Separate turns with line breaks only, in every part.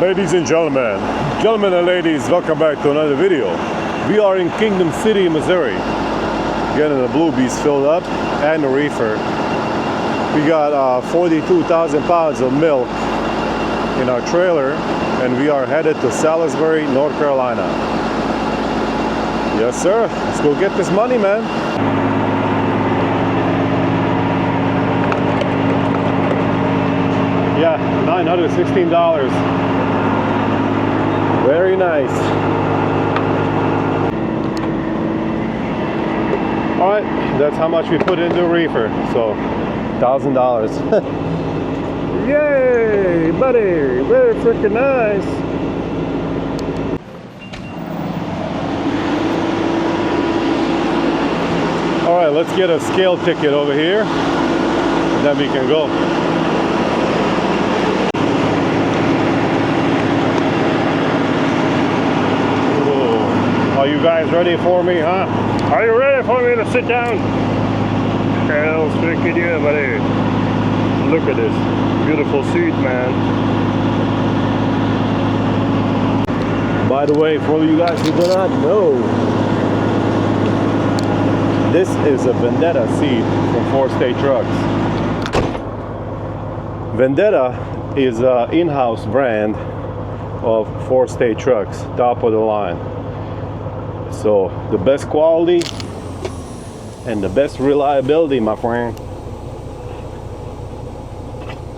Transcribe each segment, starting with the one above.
Ladies and gentlemen and ladies, welcome back to another video. We are in Kingdom City, Missouri, getting the Blue Bees filled up and the reefer. We got 42,000 pounds of milk in our trailer, and we are headed to Salisbury, North Carolina. Yes sir, let's go get this money, man. Yeah, $916. Very nice. All right, that's how much we put into the reefer. So, $1,000. Yay, buddy! Very freaking nice. All right, let's get a scale ticket over here, and then we can go. Are you guys ready for me, huh? Are you ready for me to sit down? Hell's freaking yeah, buddy. Look at this beautiful seat, man. By the way, for you guys who do not know, this is a Vendetta seat from Interstate trucks. Vendetta is an in-house brand of Interstate trucks, top of the line. So the best quality and the best reliability, my friend.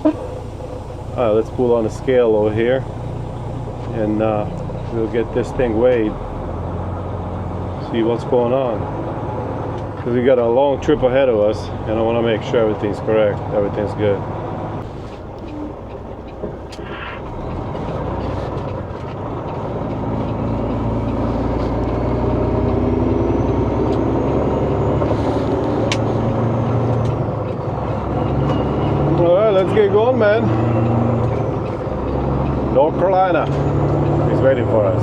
Alright, let's pull on the scale over here, and we'll get this thing weighed, see what's going on, because we got a long trip ahead of us and I want to make sure everything's correct, everything's good. Let's get going, man. North Carolina is waiting for us.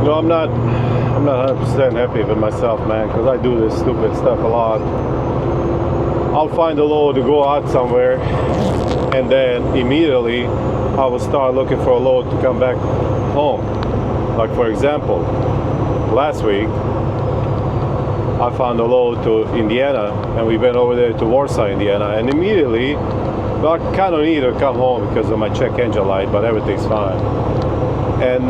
I'm not 100% happy with myself, man, because I do this stupid stuff a lot. I'll find a load to go out somewhere, and then immediately I will start looking for a load to come back home. Like for example, last week I found a load to Indiana, and we went over there to Warsaw, Indiana, and immediately, well, I kind of need to come home because of my check engine light, but everything's fine. And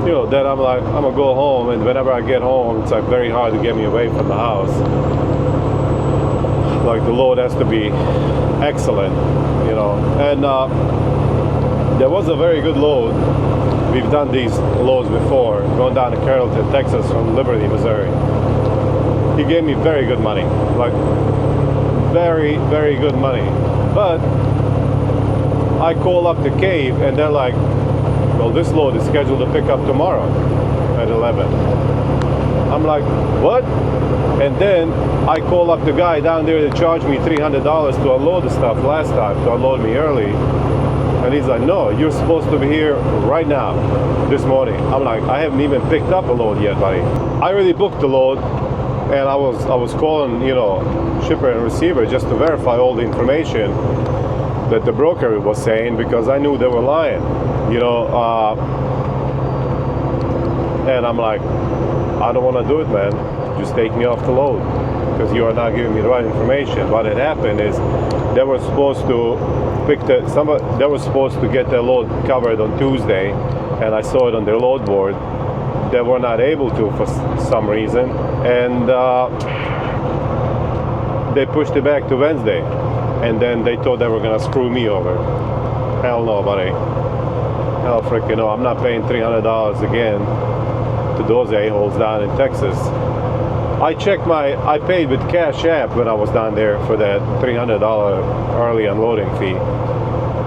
you know, then I'm like, I'm gonna go home, and whenever I get home, it's like very hard to get me away from the house. Like the load has to be excellent, you know. And there was a very good load. We've done these loads before, going down to Carrollton, Texas from Liberty, Missouri. He gave me very good money, like very, very good money. But I call up the cave, and they're like, well, this load is scheduled to pick up tomorrow at 11. I'm like, what? And then I call up the guy down there that charged me $300 to unload the stuff last time, to unload me early. And he's like, no, you're supposed to be here right now, this morning. I'm like, I haven't even picked up a load yet, buddy. I already booked the load, and I was calling, you know, shipper and receiver just to verify all the information that the broker was saying, because I knew they were lying, you know. And I'm like, I don't want to do it, man. Just take me off the load, because you are not giving me the right information. What had happened is they were supposed to they were supposed to get their load covered on Tuesday, and I saw it on their load board. They were not able to for some reason, and they pushed it back to Wednesday. And then they thought they were gonna screw me over. Hell no, buddy. Hell freaking no. I'm not paying $300 again to those a-holes down in Texas. I paid with Cash App when I was down there for that $300 early unloading fee.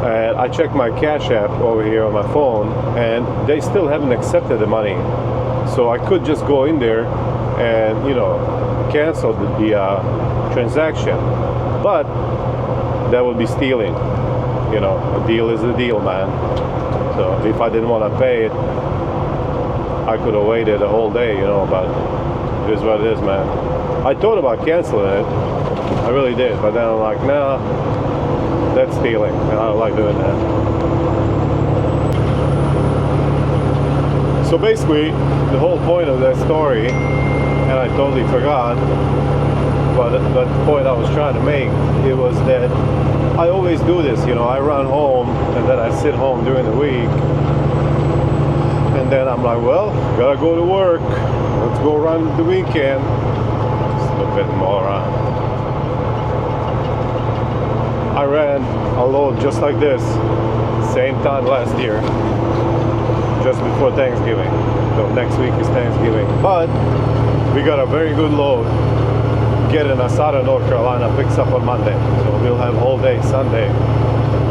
And I checked my Cash App over here on my phone, and they still haven't accepted the money. So I could just go in there and, you know, cancel the transaction, but that would be stealing. You know, a deal is a deal, man. So if I didn't want to pay it, I could have waited a whole day, you know, but it is what it is, man. I thought about canceling it, I really did, but then I'm like, nah, that's stealing, and I don't like doing that. So basically, the whole point of that story, and I totally forgot, but the point I was trying to make, it was that I always do this, you know, I run home and then I sit home during the week, and then I'm like, well, gotta go to work, let's go run the weekend. Stupid moron. I ran a load just like this, same time last year, just before Thanksgiving. So next week is Thanksgiving, but we got a very good load getting us out of North Carolina. Picks up on Monday, so we'll have all day Sunday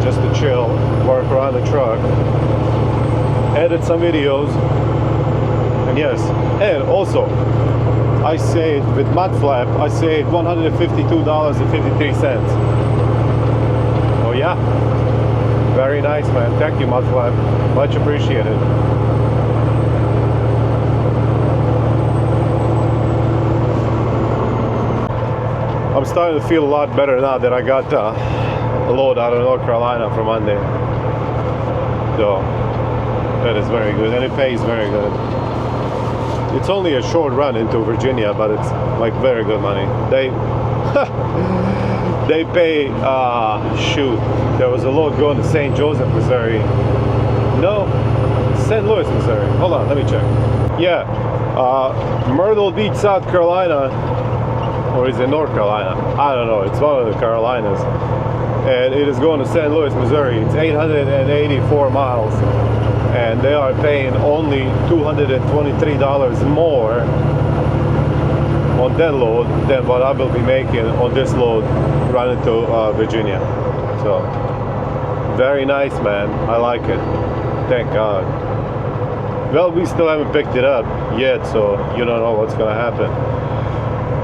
just to chill, work around the truck, edit some videos, and yes, and also I saved with mud flap, I saved $152.53. Oh yeah, very nice, man. Thank you, mud flap, much appreciated. I'm starting to feel a lot better now that I got a load out of North Carolina for Monday. So that is very good, and it pays very good. It's only a short run into Virginia, but it's like very good money. They they pay. Shoot, there was a load going to St. Joseph, Missouri. No, St. Louis, Missouri. Hold on, let me check. Yeah, Myrtle Beach, South Carolina. Or is it North Carolina? I don't know. It's one of the Carolinas. And it is going to St. Louis, Missouri. It's 884 miles. And they are paying only $223 more on that load than what I will be making on this load running to Virginia. So, very nice, man. I like it. Thank God. Well, we still haven't picked it up yet, so you don't know what's going to happen.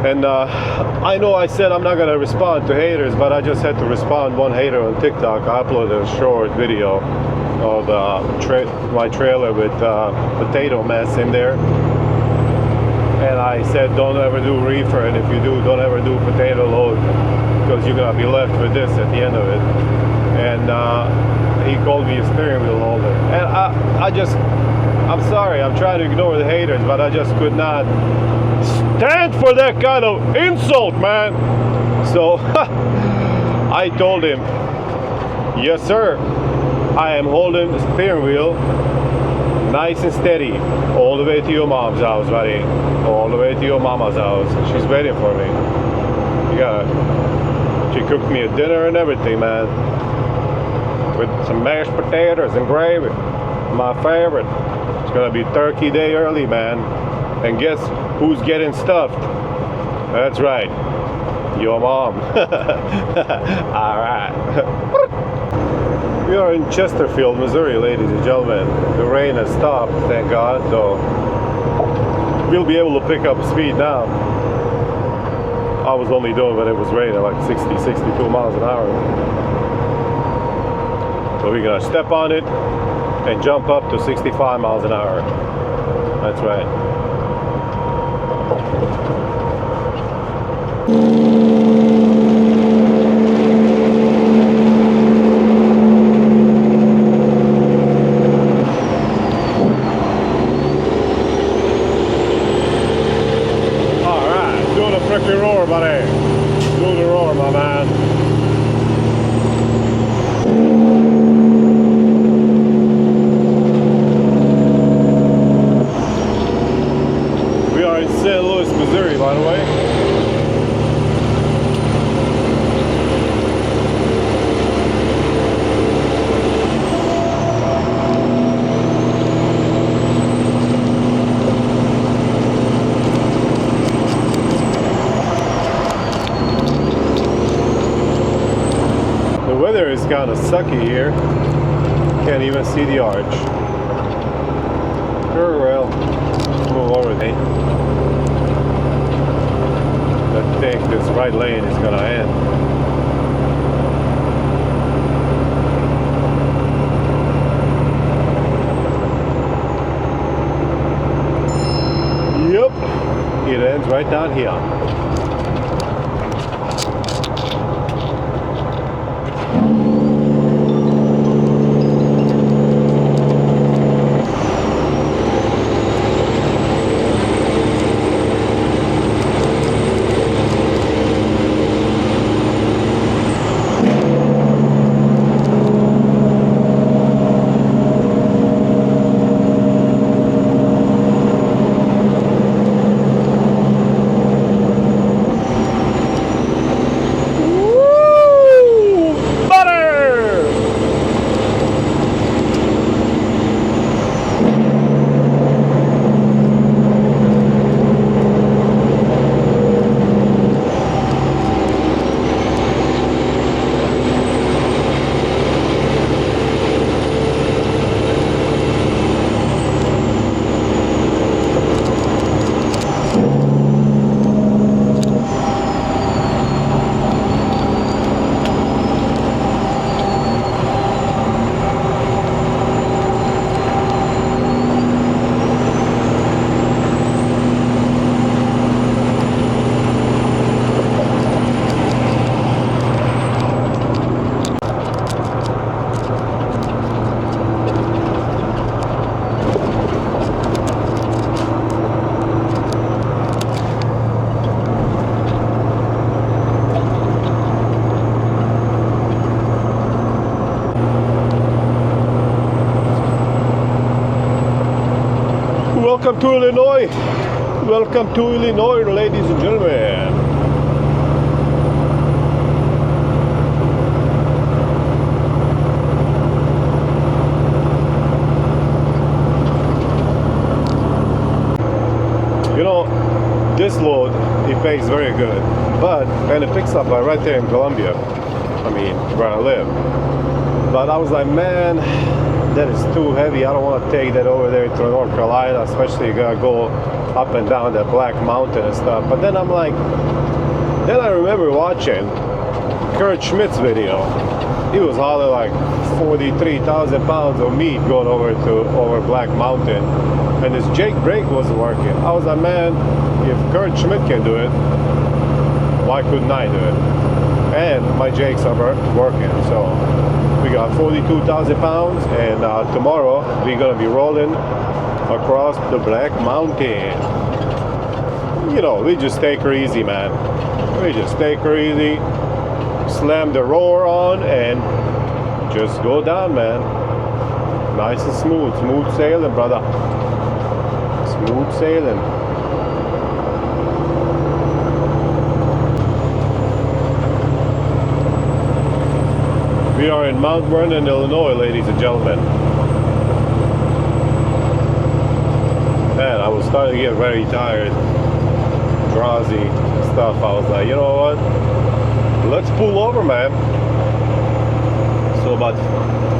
And I know I said I'm not going to respond to haters, but I just had to respond one hater on TikTok. I uploaded a short video of my trailer with potato mess in there. And I said, don't ever do reefer, and if you do, don't ever do potato load, because you're going to be left with this at the end of it. And he called me a steering wheel holder. And I'm sorry, I'm trying to ignore the haters, but I just could not stand for that kind of insult, man. So I told him, yes sir, I am holding the steering wheel nice and steady all the way to your mom's house, buddy. All the way to your mama's house. She's waiting for me. She cooked me a dinner and everything, man, with some mashed potatoes and gravy, my favorite. It's gonna be Turkey Day early, man. And guess who's getting stuffed? That's right, your mom. All right. We are in Chesterfield, Missouri, ladies and gentlemen. The rain has stopped, thank God. So we'll be able to pick up speed now. I was only doing when it was raining, like 60, 62 miles an hour. So we're gonna step on it and jump up to 65 miles an hour. That's right. Alright, doing a frickin' roar, buddy. Doing the roar, my man. We are in St. Louis, Missouri, by the way. The weather is kind of sucky here. Can't even see the arch. Oh well, move me. I think this right lane is gonna end. Yep, it ends right down here. Welcome to Illinois. Welcome to Illinois, ladies and gentlemen. You know, this load, it pays very good, and it picks up right there in Columbia. I mean, where I live. But I was like, man, that is too heavy. I don't want to take that over there to North Carolina, especially you gotta go up and down that Black Mountain and stuff. But then I'm like, then I remember watching Kurt Schmidt's video. He was hauling like 43,000 pounds of meat going over Black Mountain, and his jakebrake wasn't working. I was like, man, if Kurt Schmidt can do it, why couldn't I do it? And my jakes are working, so we got 42,000 pounds, and tomorrow we're gonna be rolling across the Black Mountain. You know, we just take her easy, man. We just take her easy, slam the roar on, and just go down, man. Nice and smooth sailing, brother. Smooth sailing. We are in Mount Vernon, Illinois, ladies and gentlemen. Man, I was starting to get very tired, drowsy and stuff. I was like, you know what? Let's pull over, man. So about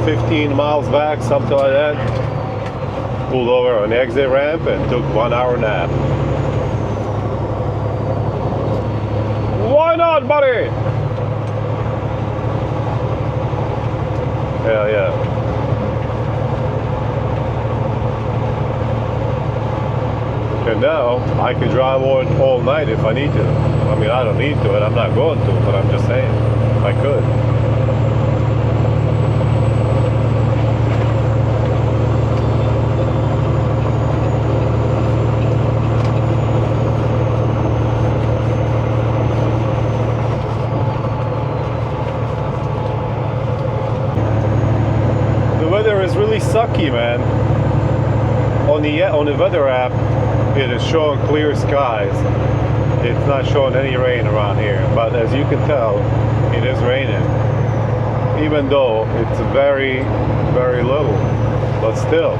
15 miles back, something like that. Pulled over on the exit ramp and took 1 hour nap. Why not, buddy? Hell yeah. And now I can drive all night if I need to. I mean, I don't need to, and I'm not going to, but I'm just saying, I could. Really sucky, man. On the weather app, it is showing clear skies. It's not showing any rain around here, but as you can tell, it is raining, even though it's very, very little, but still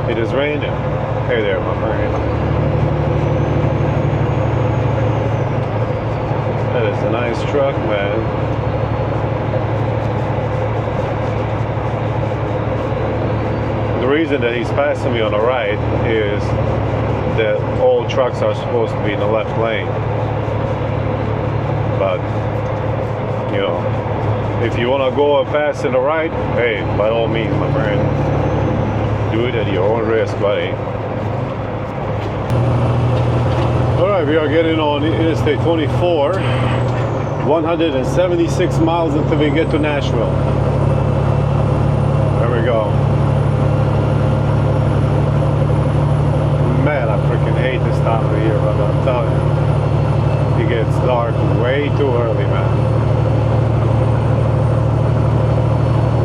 it is raining. Hey there, my friend. That is a nice truck, man. The reason that he's passing me on the right is that all trucks are supposed to be in the left lane. But, you know, if you want to go fast to the right, hey, by all means, my friend, do it at your own risk, buddy. Alright, we are getting on Interstate 24, 176 miles until we get to Nashville. There we go. Man, I freaking hate this time of the year, but I'm telling you, it gets dark way too early, man.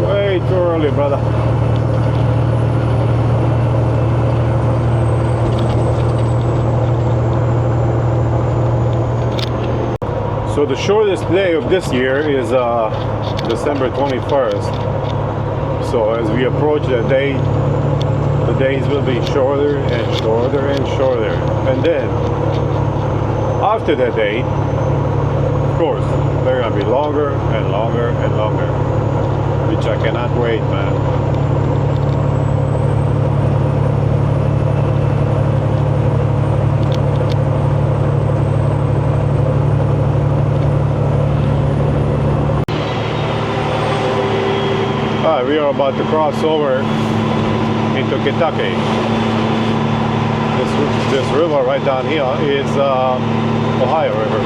Way too early, brother. So the shortest day of this year is December 21st. So as we approach that date, the days will be shorter and shorter and shorter. And then, after that date, of course, they're going to be longer and longer and longer. Which I cannot wait, man. Alright, we are about to cross over into Kentucky. This river right down here is Ohio River.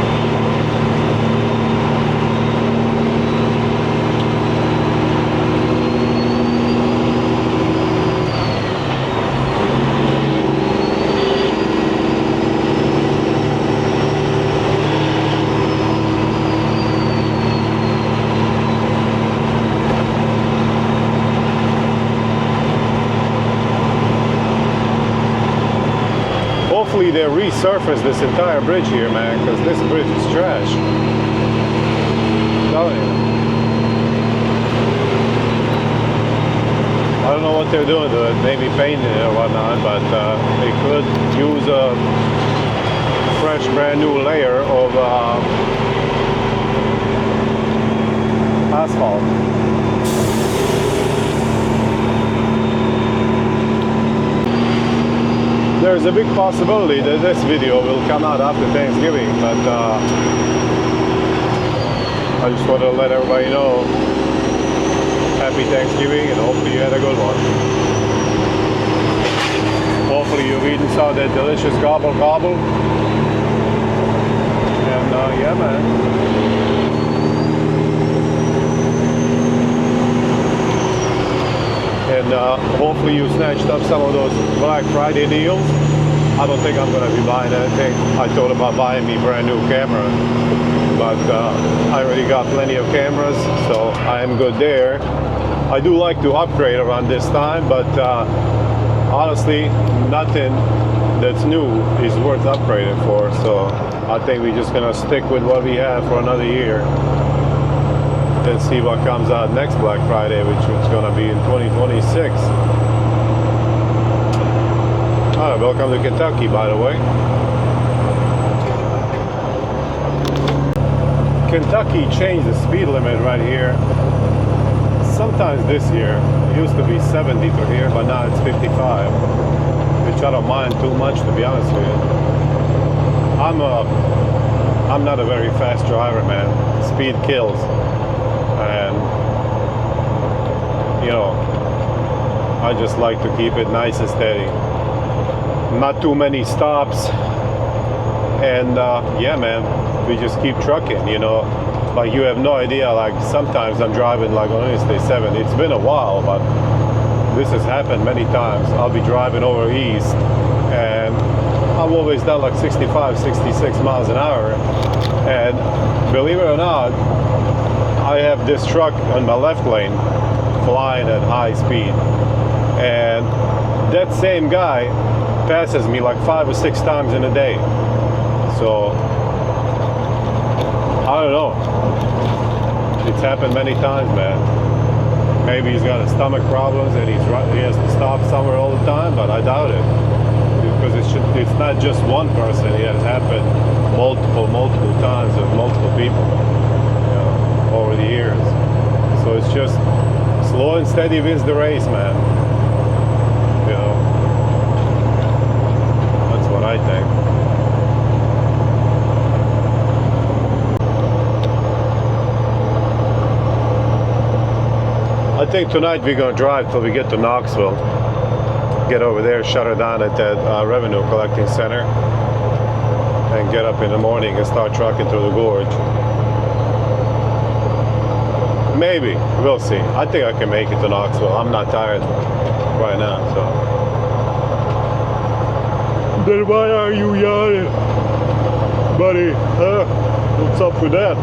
Hopefully they resurface this entire bridge here, man, because this bridge is trash. I'm telling you. I don't know what they're doing to it, maybe painting it or whatnot, but they could use a fresh brand new layer of asphalt. There's a big possibility that this video will come out after Thanksgiving, but I just want to let everybody know happy Thanksgiving and hopefully you had a good one. Hopefully you've eaten some of that delicious gobble gobble. And yeah, man. And hopefully you snatched up some of those Black Friday deals. I don't think I'm going to be buying anything. I thought about buying me a brand new camera, but I already got plenty of cameras, so I am good there. I do like to upgrade around this time, but honestly, nothing that's new is worth upgrading for. So I think we're just going to stick with what we have for another year. And see what comes out next Black Friday, which is going to be in 2026. Alright, welcome to Kentucky, by the way. Kentucky changed the speed limit right here. Sometimes this year, it used to be 70 through here, but now it's 55. Which I don't mind too much, to be honest with you. I'm not a very fast driver, man. Speed kills. And you know, I just like to keep it nice and steady, not too many stops, and yeah, man, we just keep trucking, you know. Like, you have no idea, like sometimes I'm driving like on Interstate 7. It's been a while, but this has happened many times. I'll be driving over east and I've always done like 65, 66 miles an hour, and believe it or not, I have this truck on my left lane flying at high speed, and that same guy passes me like 5 or 6 times in a day. So I don't know, it's happened many times, man. Maybe he's got stomach problems and he has to stop somewhere all the time, but I doubt it, because it's not just one person. It has happened multiple times with multiple people over the years. So it's just slow and steady wins the race, man. You know, that's what think tonight we're gonna drive till we get to Knoxville. Get over there, shut her down at that revenue collecting center, and get up in the morning and start trucking through the gorge. Maybe, we'll see. I think I can make it to Knoxville. I'm not tired right now, so. Then why are you yawning, buddy? Huh? What's up with that?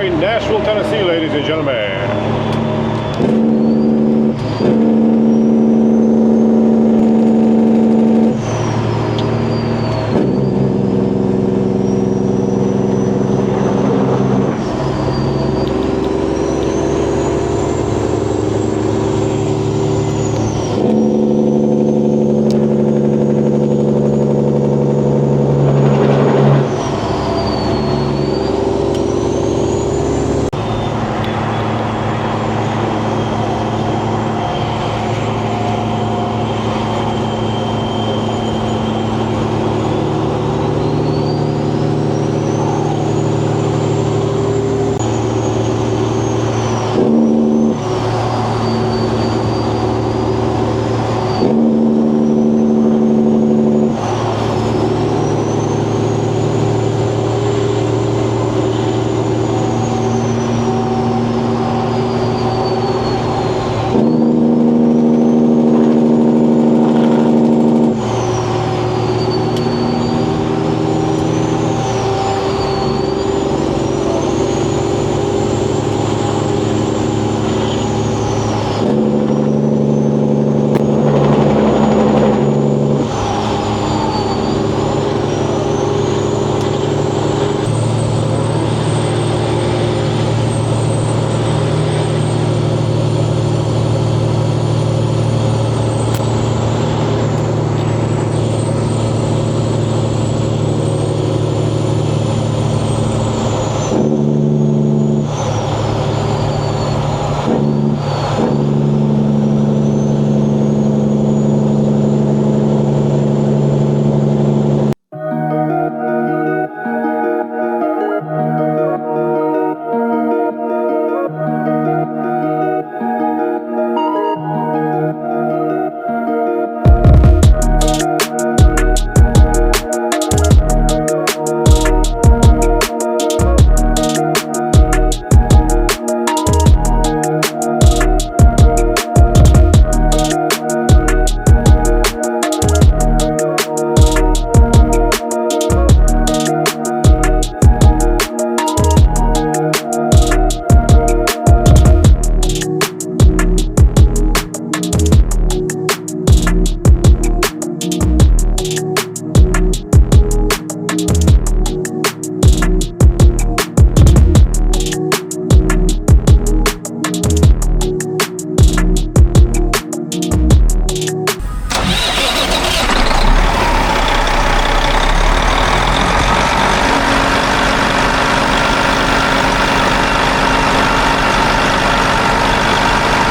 Nashville, Tennessee, ladies and gentlemen.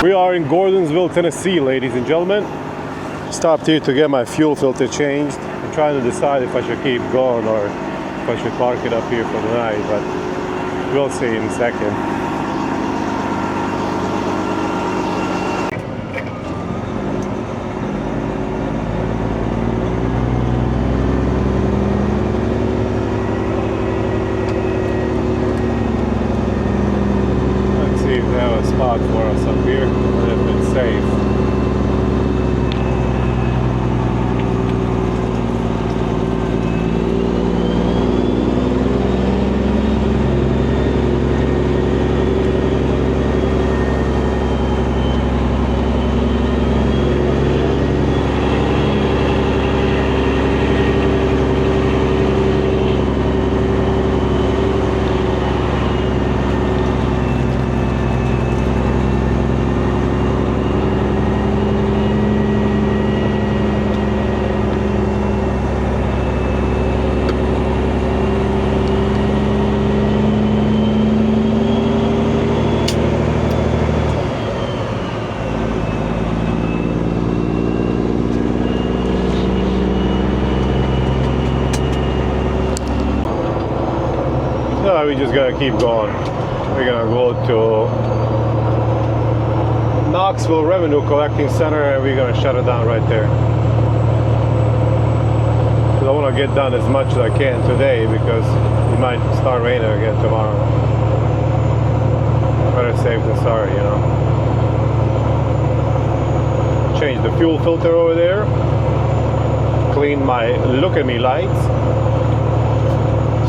We are in Gordonsville, Tennessee, ladies and gentlemen. Stopped here to get my fuel filter changed. I'm trying to decide if I should keep going or if I should park it up here for the night, but we'll see in a second. Spot for us up here, and if it's safe. No, we just gotta keep going. We're gonna go to Knoxville Revenue Collecting Center and we're gonna shut it down right there. Because I want to get done as much as I can today because it might start raining again tomorrow. Better safe than sorry, you know. Change the fuel filter over there. Clean my look at me lights,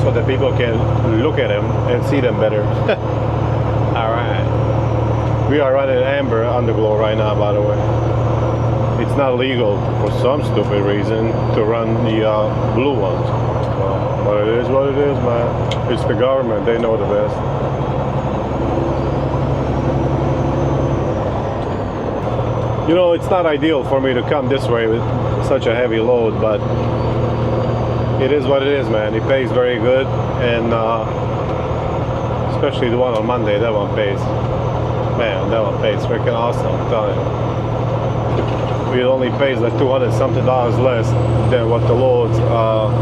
so that people can look at them and see them better. Alright. We are running amber underglow right now, by the way. It's not legal for some stupid reason to run the blue ones. But it is what it is, man. It's the government, they know the best. You know, it's not ideal for me to come this way with such a heavy load, but it is what it is, man. It pays very good, and especially the one on Monday, that one pays. Man, that one pays freaking awesome, I'm telling you. It only pays like $200 something less than what the loads are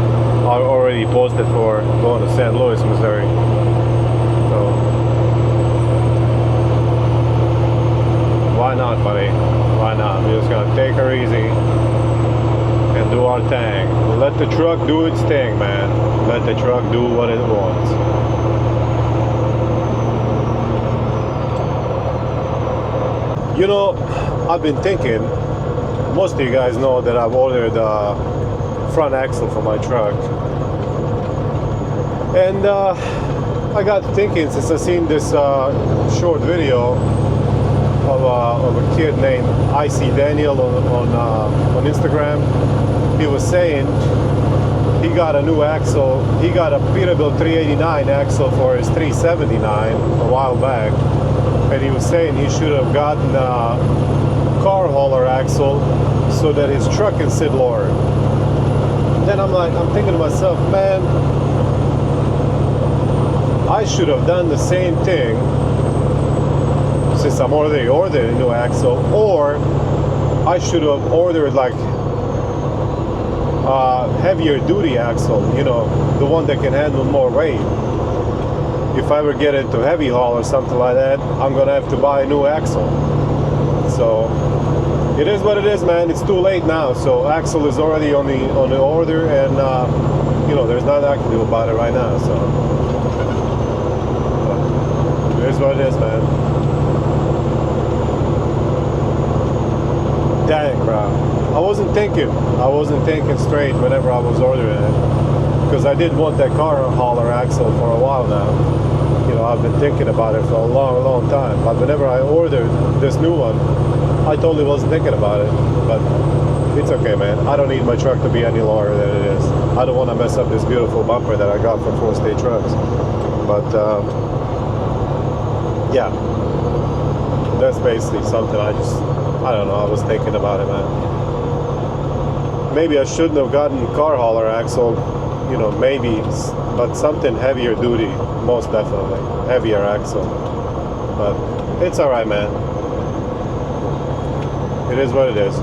already posted for going to St. Louis, Missouri. So, why not, buddy? Why not? We're just gonna take her easy and do our thing. Let the truck do its thing, man. Let the truck do what it wants. You know, I've been thinking, most of you guys know that I've ordered a front axle for my truck. And I got thinking, since I seen this short video of a kid named I.C. Daniel on Instagram. He was saying he got a new axle. He got a Peterbilt 389 axle for his 379 a while back, and he was saying he should have gotten a car hauler axle so that his truck can sit lower. Then I'm thinking to myself, man, I should have done the same thing since I'm already ordered a new axle, or I should have ordered like heavier duty axle, you know, the one that can handle more weight. If I ever get into heavy haul or something like that, I'm gonna have to buy a new axle. So it is what it is, man. It's too late now. So axle is already on the order, and you know, there's nothing I can do about it right now. So it is what it is, man. Dang, bro. I wasn't thinking straight whenever I was ordering it, because I did want that car hauler axle for a while now. You know, I've been thinking about it for a long time, but whenever I ordered this new one, I totally wasn't thinking about it. But it's okay, man. I don't need my truck to be any lower than it is. I don't want to mess up this beautiful bumper that I got from 4-State Trucks. But yeah, that's basically something I don't know, I was thinking about it, man. Maybe I shouldn't have gotten car hauler axle, you know, maybe, but something heavier duty, most definitely, heavier axle. But it's alright, man. It is what it is.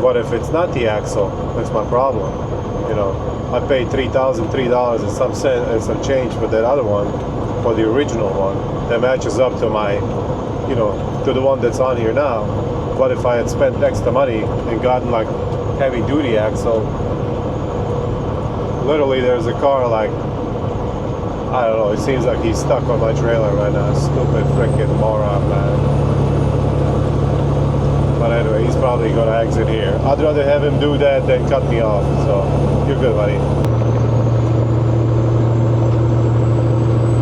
What if it's not the axle? That's my problem. You know, I paid $3,003 and some cent and some change for that other one, for the original one, that matches up to my, you know, to the one that's on here now. What if I had spent extra money and gotten like heavy duty axle? Literally, there's a car like, I don't know, it seems like he's stuck on my trailer right now. Stupid freaking moron, man. But anyway, he's probably gonna exit here. I'd rather have him do that than cut me off. So, you're good, buddy.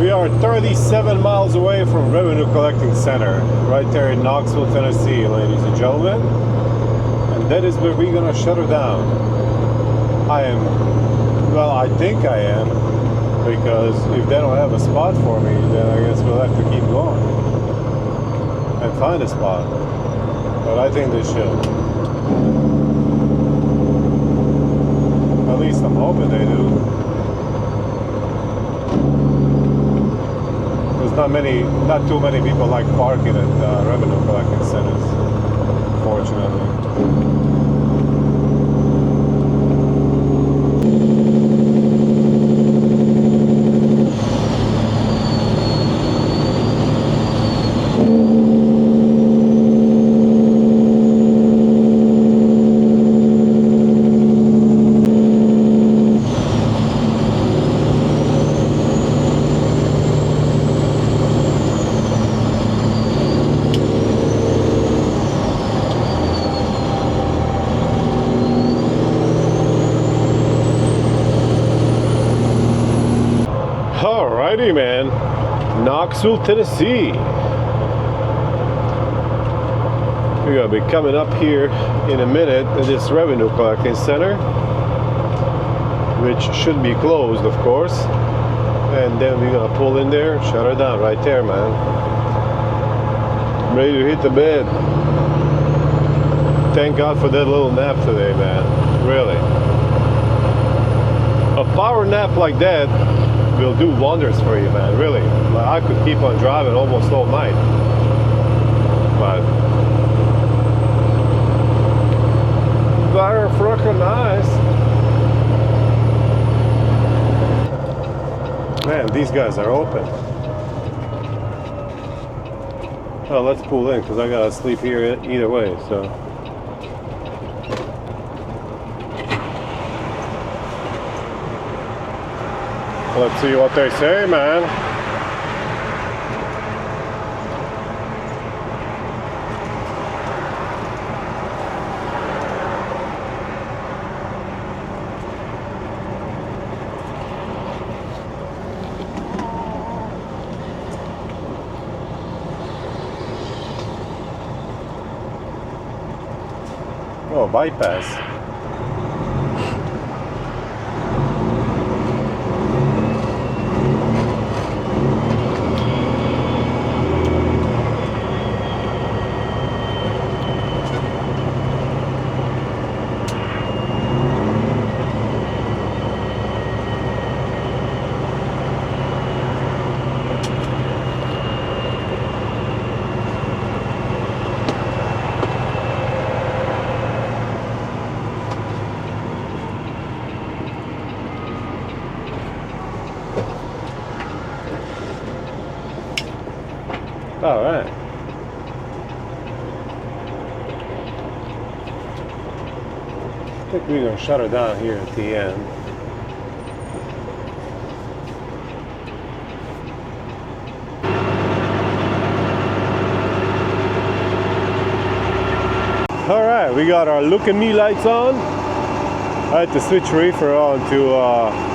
We are 37 miles away from Revenue Collecting Center, right there in Knoxville, Tennessee, ladies and gentlemen. And that is where we're gonna shut her down. Well, I think I am, because if they don't have a spot for me, then I guess we'll have to keep going and find a spot. But I think they should. At least I'm hoping they do. There's not too many people like parking at revenue collecting centers, fortunately. Alrighty, man. Knoxville, Tennessee. We're gonna be coming up here in a minute at this revenue collecting center, which should be closed, of course. And then we're gonna pull in there, shut her down right there, man. I'm ready to hit the bed. Thank God for that little nap today, man. Really. A power nap like that will do wonders for you, man, really. Like, I could keep on driving almost all night. But very freaking nice. Man, these guys are open. Well, let's pull in, because I gotta sleep here either way, so. Let's see what they say, man. Oh, bypass. All right. I think we're gonna shut her down here at the end. All right, we got our look at me lights on. I had to switch reefer on to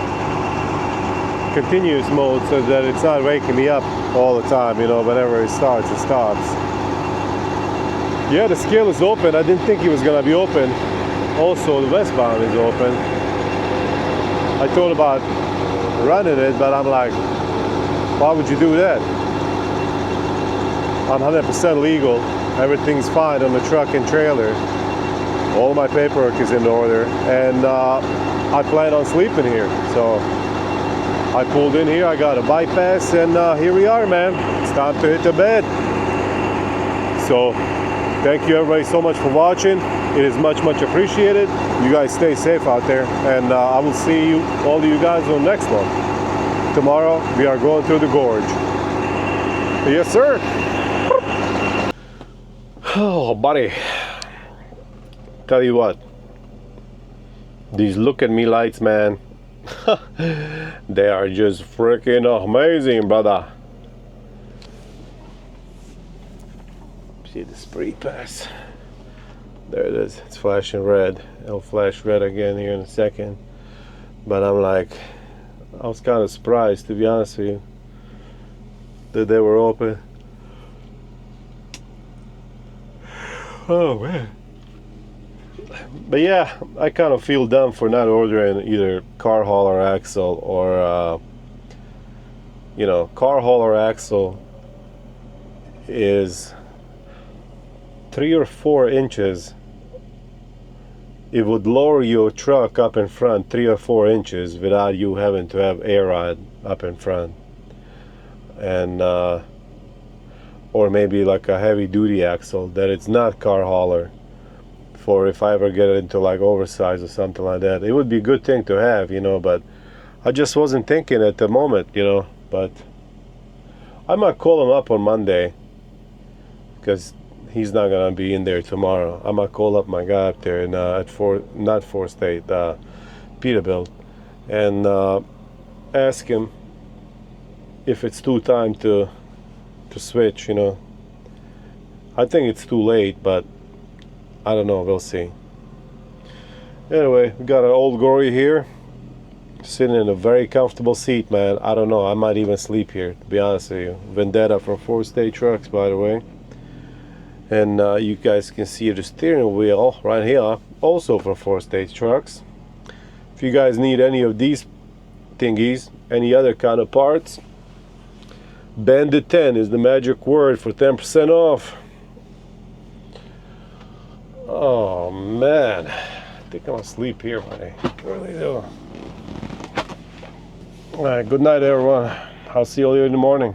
continuous mode so that it's not waking me up all the time, you know, whenever it starts, it stops. Yeah, the scale is open. I didn't think it was gonna be open. Also, the westbound is open. I thought about running it, but I'm like, why would you do that? I'm 100% legal. Everything's fine on the truck and trailer. All my paperwork is in order, and I plan on sleeping here, so I pulled in here, I got a bypass, and here we are, man. It's time to hit the bed. So thank you everybody so much for watching. It is much appreciated. You guys stay safe out there, and I will see you, all of you guys, on the next one. Tomorrow we are going through the gorge. Yes, sir. Oh, buddy. Tell you what, these look at me lights, man. They are just freaking amazing, brother. See the speed pass. There it is. It's flashing red. It'll flash red again here in a second. But I'm like, I was kind of surprised, to be honest with you, that they were open. Oh man. But yeah, I kind of feel dumb for not ordering either car hauler axle or you know, car hauler axle is 3 or 4 inches. It would lower your truck up in front 3 or 4 inches without you having to have air ride up in front, and or maybe like a heavy duty axle that it's not car hauler, for if I ever get into like oversized or something like that. It would be a good thing to have, you know, but I just wasn't thinking at the moment, you know. But I might call him up on Monday, because he's not gonna be in there tomorrow. I might call up my guy up there in at Interstate, Peterbilt, and ask him if it's too time to switch, you know. I think it's too late, but I don't know, we'll see. Anyway, we got an old Gory here, sitting in a very comfortable seat, man. I don't know, I might even sleep here, to be honest with you. Vendetta from 4-State Trucks, by the way. And you guys can see the steering wheel right here, also from 4-State Trucks. If you guys need any of these thingies, any other kind of parts, Bandit 10 is the magic word for 10% off. Oh man, I think I'm gonna sleep here, buddy. I really do. All right, good night, everyone. I'll see you in the morning.